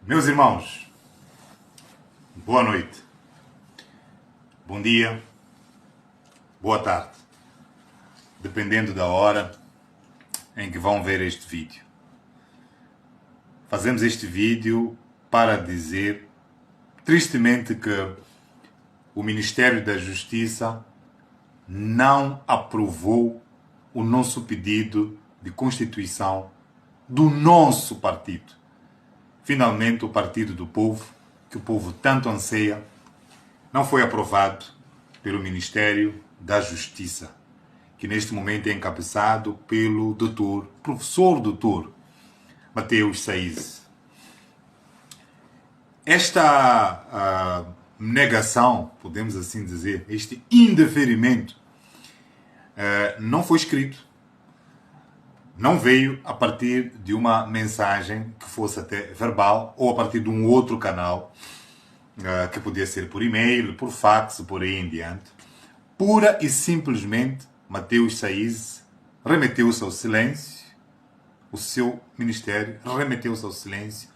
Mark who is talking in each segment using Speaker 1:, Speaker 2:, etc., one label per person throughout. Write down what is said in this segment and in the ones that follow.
Speaker 1: Meus irmãos, boa noite, bom dia, boa tarde, dependendo da hora em que vão ver este vídeo. Fazemos este vídeo para dizer, tristemente, que o Ministério da Justiça não aprovou o nosso pedido de constituição do nosso partido. Finalmente, o Partido do Povo, que o povo tanto anseia, não foi aprovado pelo Ministério da Justiça, que neste momento é encabeçado pelo professor doutor Mateus Saiz. Esta negação, podemos assim dizer, este indeferimento, não foi escrito. Não veio a partir de uma mensagem que fosse até verbal ou a partir de um outro canal, que podia ser por e-mail, por fax, por aí em diante. Pura e simplesmente, Mateus Saiz remeteu-se ao silêncio, o seu ministério remeteu-se ao silêncio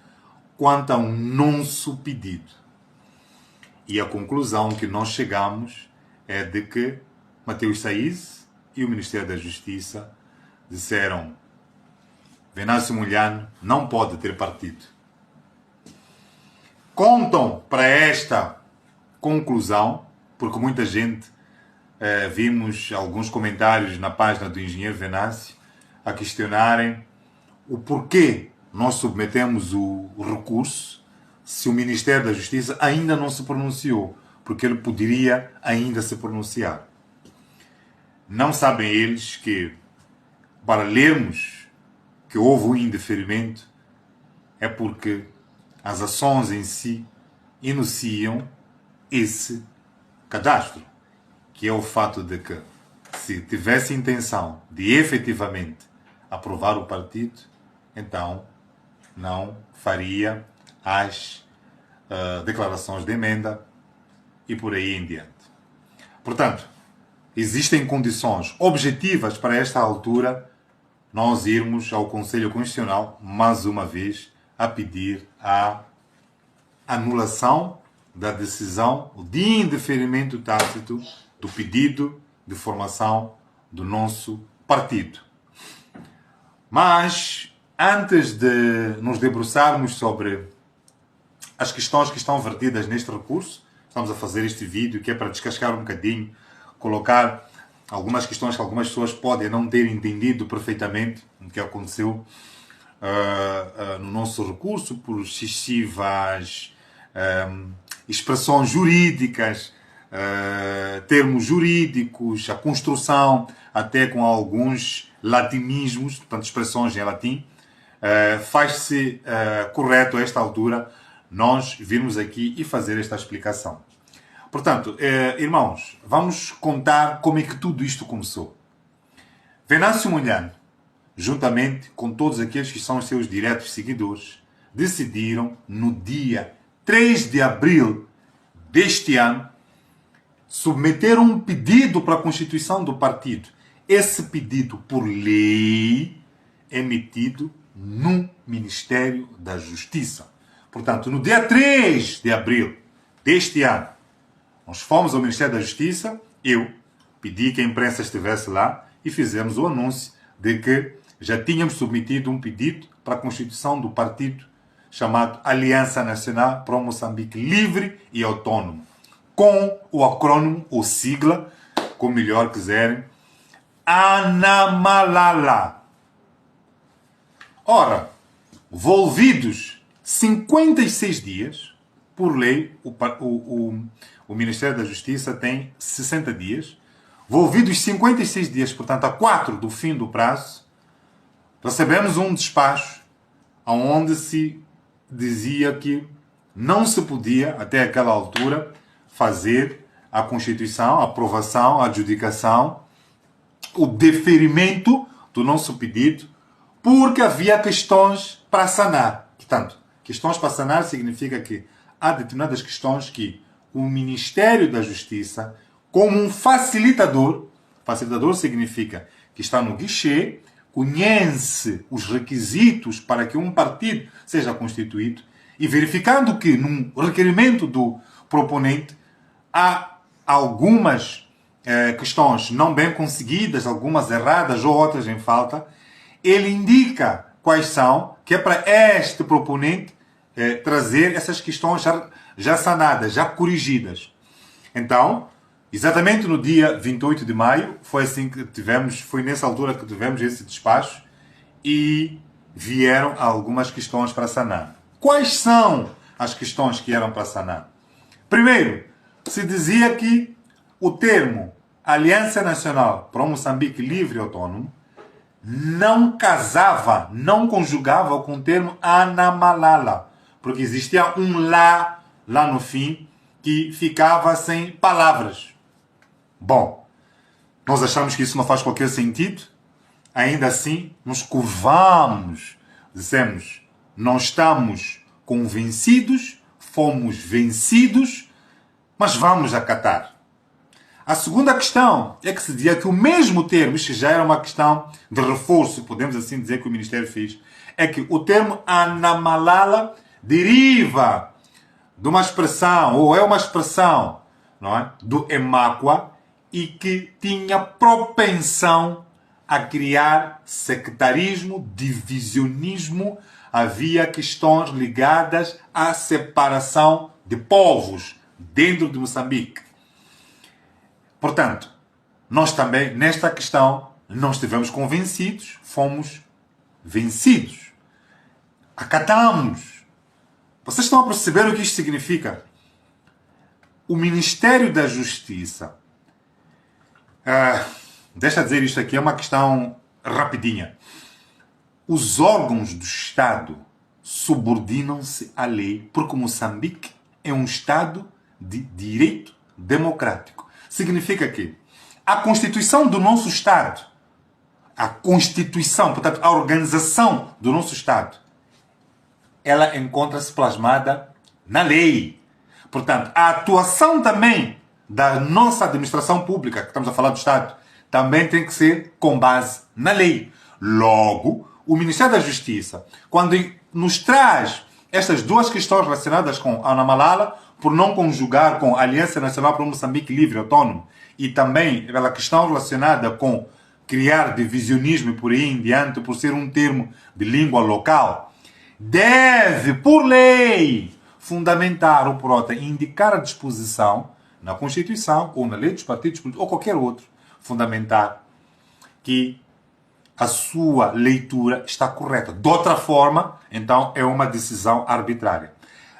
Speaker 1: quanto ao nosso pedido. E a conclusão que nós chegamos é de que Mateus Saiz e o Ministério da Justiça disseram: Venâncio Mondlane não pode ter partido. Contam para esta conclusão, porque muita gente, vimos alguns comentários na página do engenheiro Venâncio a questionarem o porquê nós submetemos o recurso se o Ministério da Justiça ainda não se pronunciou, porque ele poderia ainda se pronunciar. Não sabem eles que, para lermos que houve um indeferimento, é porque as ações em si enunciam esse cadastro, que é o fato de que, se tivesse intenção de efetivamente aprovar o partido, então não faria as declarações de emenda e por aí em diante. Portanto, existem condições objetivas para esta altura nós irmos ao Conselho Constitucional, mais uma vez, a pedir a anulação da decisão de indeferimento tácito do pedido de formação do nosso partido. Mas, antes de nos debruçarmos sobre as questões que estão vertidas neste recurso, estamos a fazer este vídeo que é para descascar um bocadinho, colocar algumas questões que algumas pessoas podem não ter entendido perfeitamente o que aconteceu no nosso recurso, por excessivas expressões jurídicas, termos jurídicos, a construção até com alguns latinismos, portanto expressões em latim. Faz-se correto a esta altura nós virmos aqui e fazer esta explicação. Portanto, irmãos, vamos contar como é que tudo isto começou. Venâncio Mondlane, juntamente com todos aqueles que são os seus diretos seguidores, decidiram, no dia 3 de abril deste ano, submeter um pedido para a constituição do partido. Esse pedido, por lei, é emitido no Ministério da Justiça. Portanto, no dia 3 de abril deste ano, nós fomos ao Ministério da Justiça, eu pedi que a imprensa estivesse lá e fizemos o anúncio de que já tínhamos submetido um pedido para a constituição do partido chamado Aliança Nacional para o Moçambique Livre e Autônomo, com o acrônimo ou sigla, como melhor quiserem, ANAMALALA. Ora, volvidos 56 dias, por lei, o Ministério da Justiça tem 60 dias. Volvidos 56 dias, portanto, a 4 do fim do prazo, recebemos um despacho onde se dizia que não se podia, até aquela altura, fazer a constituição, a aprovação, a adjudicação, o deferimento do nosso pedido, porque havia questões para sanar. Portanto, questões para sanar significa que há determinadas questões que o Ministério da Justiça, como um facilitador significa que está no guichê, conhece os requisitos para que um partido seja constituído e verificando que num requerimento do proponente há algumas questões não bem conseguidas, algumas erradas ou outras em falta, ele indica quais são, que é para este proponente trazer essas questões já sanadas, já corrigidas. Então, exatamente no dia 28 de maio, foi assim que tivemos, foi nessa altura que tivemos esse despacho e vieram algumas questões para sanar. Quais são as questões que eram para sanar? Primeiro, se dizia que o termo Aliança Nacional para o Moçambique Livre e Autônomo não casava, não conjugava com o termo Anamalala, porque existia um lá no fim que ficava sem palavras. Bom, nós achamos que isso não faz qualquer sentido. Ainda assim, nos curvamos, dizemos, não estamos convencidos, fomos vencidos, mas vamos acatar. A segunda questão é que se dizia que o mesmo termo, isto já era uma questão de reforço, podemos assim dizer que o Ministério fez, é que o termo Anamalala deriva de uma expressão, ou é uma expressão, não é, do Emáqua, e que tinha propensão a criar sectarismo, divisionismo, havia questões ligadas à separação de povos dentro de Moçambique. Portanto, nós também, nesta questão, não estivemos convencidos, fomos vencidos. Acatamos. Vocês estão a perceber o que isto significa? O Ministério da Justiça, deixa eu dizer isto aqui, é uma questão rapidinha. Os órgãos do Estado subordinam-se à lei, porque Moçambique é um Estado de direito democrático. Significa que a Constituição do nosso Estado, a Constituição, portanto, a organização do nosso Estado, ela encontra-se plasmada na lei. Portanto, a atuação também da nossa administração pública, que estamos a falar do Estado, também tem que ser com base na lei. Logo, o Ministério da Justiça, quando nos traz estas duas questões relacionadas com a Anamalala, por não conjugar com a Aliança Nacional para o Moçambique Livre e Autônomo, e também pela questão relacionada com criar divisionismo e por aí em diante, por ser um termo de língua local, deve, por lei, fundamentar ou prota, indicar a disposição na Constituição ou na lei dos partidos políticos ou qualquer outro, fundamentar que a sua leitura está correta. De outra forma, então, é uma decisão arbitrária.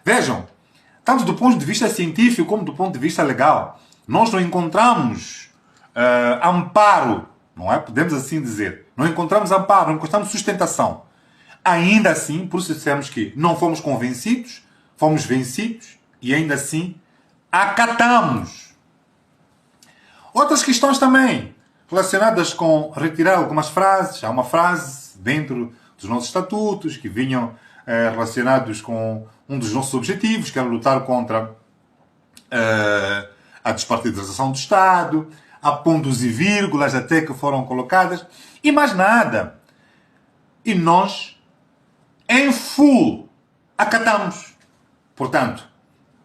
Speaker 1: Vejam, tanto do ponto de vista científico como do ponto de vista legal, nós não encontramos amparo, não é? Podemos assim dizer. Não encontramos amparo, não encontramos sustentação. Ainda assim, por isso dissemos que não fomos convencidos, fomos vencidos e ainda assim acatamos. Outras questões também relacionadas com retirar algumas frases. Há uma frase dentro dos nossos estatutos que vinham relacionados com um dos nossos objetivos, que era lutar contra a despartidarização do Estado. Há pontos e vírgulas até que foram colocadas e mais nada. E nós, em full, acatamos. Portanto,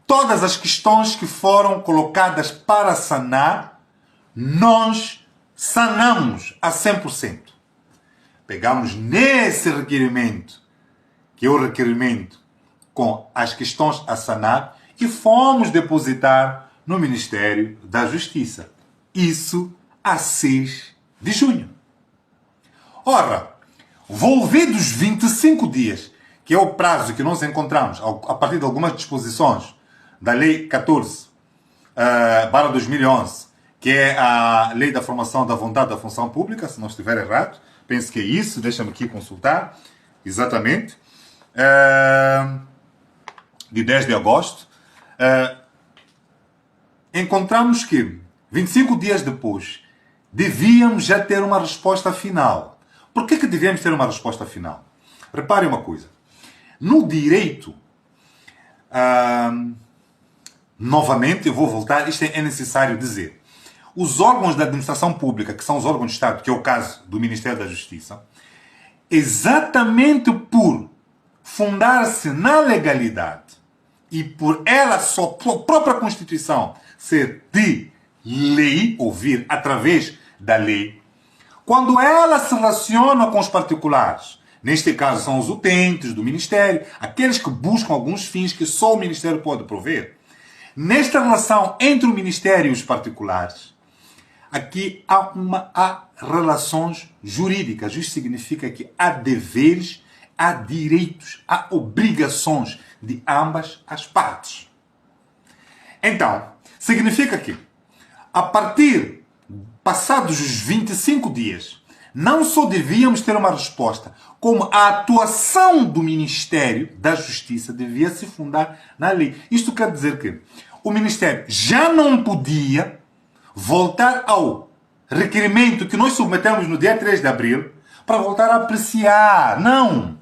Speaker 1: todas as questões que foram colocadas para sanar, nós sanamos a 100%. Pegamos nesse requerimento, que é o requerimento com as questões a sanar, e fomos depositar no Ministério da Justiça. Isso a 6 de junho. Ora, volvidos 25 dias, que é o prazo que nós encontramos a partir de algumas disposições da Lei 14/2011, que é a Lei da Formação da Vontade da Função Pública, se não estiver errado, penso que é isso, deixa-me aqui consultar, exatamente, de 10 de agosto, encontramos que 25 dias depois devíamos já ter uma resposta final. Por que devíamos ter uma resposta final? Reparem uma coisa. No direito, novamente, eu vou voltar, isto é necessário dizer. Os órgãos da administração pública, que são os órgãos de Estado, que é o caso do Ministério da Justiça, exatamente por fundar-se na legalidade e por ela, sua própria Constituição, ser de lei, ou vir através da lei, quando ela se relaciona com os particulares, neste caso são os utentes do Ministério, aqueles que buscam alguns fins que só o Ministério pode prover, nesta relação entre o Ministério e os particulares, aqui há relações jurídicas. Isso significa que há deveres, há direitos, há obrigações de ambas as partes. Então, significa que, a partir, passados os 25 dias, não só devíamos ter uma resposta, como a atuação do Ministério da Justiça devia se fundar na lei. Isto quer dizer que o Ministério já não podia voltar ao requerimento que nós submetemos no dia 3 de abril para voltar a apreciar. Não!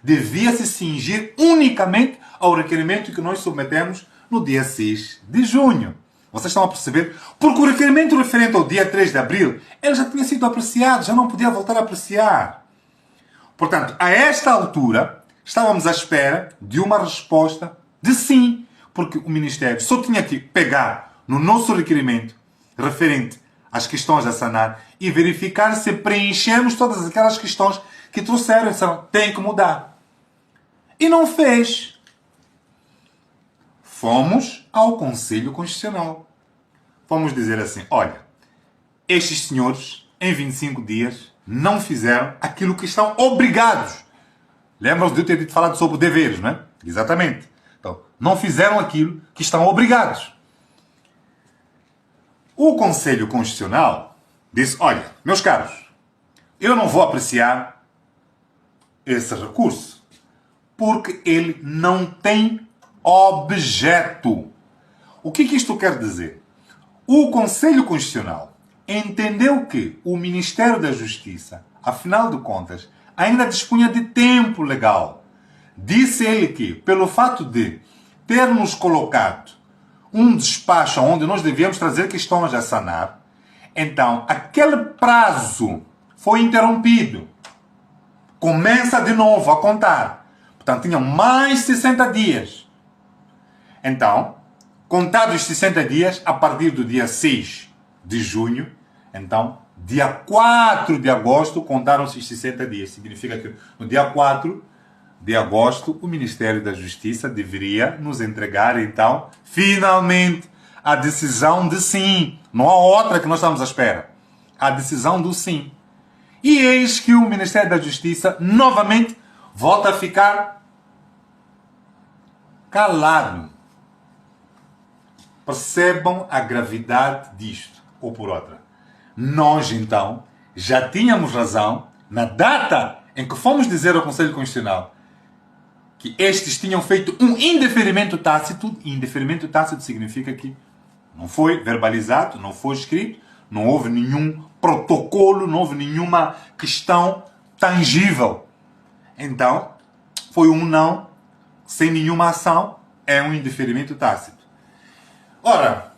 Speaker 1: Devia se cingir unicamente ao requerimento que nós submetemos no dia 6 de junho. Vocês estão a perceber? Porque o requerimento referente ao dia 3 de abril, ele já tinha sido apreciado, já não podia voltar a apreciar. Portanto, a esta altura, estávamos à espera de uma resposta de sim, porque o Ministério só tinha que pegar no nosso requerimento referente às questões a sanar e verificar se preenchemos todas aquelas questões que trouxeram, tem que mudar. E não fez. Fomos ao Conselho Constitucional. Fomos dizer assim, olha, estes senhores, em 25 dias, não fizeram aquilo que estão obrigados. Lembram-se de eu ter falado sobre deveres, não é? Exatamente. Então, não fizeram aquilo que estão obrigados. O Conselho Constitucional disse, olha, meus caros, eu não vou apreciar esse recurso, porque ele não tem objeto. O que isto quer dizer? O Conselho Constitucional entendeu que o Ministério da Justiça, afinal de contas, ainda dispunha de tempo legal. Disse ele que, pelo fato de termos colocado um despacho onde nós devíamos trazer questões a sanar, então aquele prazo foi interrompido. Começa de novo a contar. Portanto, tinham mais 60 dias. Então, contados os 60 dias, a partir do dia 6 de junho, então, dia 4 de agosto, contaram-se os 60 dias. Significa que no dia 4 de agosto, o Ministério da Justiça deveria nos entregar, então, finalmente, a decisão de sim. Não há outra que nós estamos à espera. A decisão do sim. E eis que o Ministério da Justiça, novamente, volta a ficar calado. Percebam a gravidade disto, ou por outra. Nós, então, já tínhamos razão na data em que fomos dizer ao Conselho Constitucional que estes tinham feito um indeferimento tácito. E indeferimento tácito significa que não foi verbalizado, não foi escrito, não houve nenhum protocolo, não houve nenhuma questão tangível. Então, foi um não, sem nenhuma ação, é um indeferimento tácito. Ora,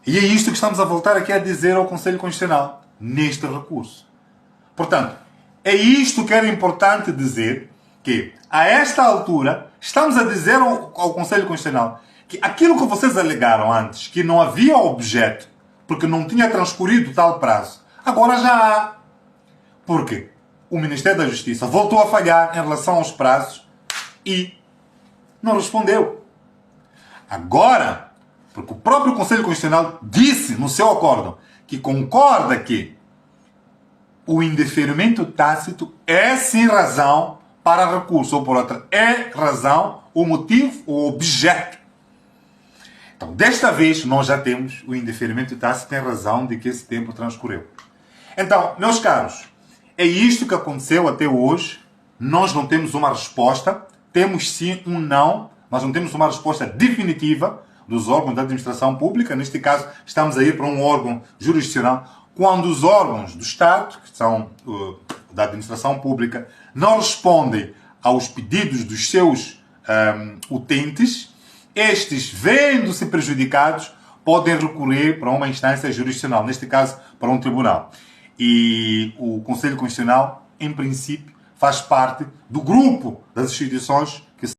Speaker 1: e é isto que estamos a voltar aqui a dizer ao Conselho Constitucional, neste recurso. Portanto, é isto que era importante dizer, que a esta altura estamos a dizer ao Conselho Constitucional que aquilo que vocês alegaram antes, que não havia objeto, porque não tinha transcorrido tal prazo, agora já há. Porque o Ministério da Justiça voltou a falhar em relação aos prazos e não respondeu. Agora, porque o próprio Conselho Constitucional disse no seu acórdão que concorda que o indeferimento tácito é sim razão para recurso, ou por outra, é razão, o motivo, o objeto. Então, desta vez, nós já temos o indeferimento tácito em razão de que esse tempo transcorreu. Então, meus caros, é isto que aconteceu até hoje. Nós não temos uma resposta, temos sim um não, mas não temos uma resposta definitiva dos órgãos da administração pública. Neste caso, estamos a ir para um órgão jurisdicional. Quando os órgãos do Estado, que são da administração pública, não respondem aos pedidos dos seus utentes, estes, vendo-se prejudicados, podem recorrer para uma instância jurisdicional, neste caso, para um tribunal. E o Conselho Constitucional, em princípio, faz parte do grupo das instituições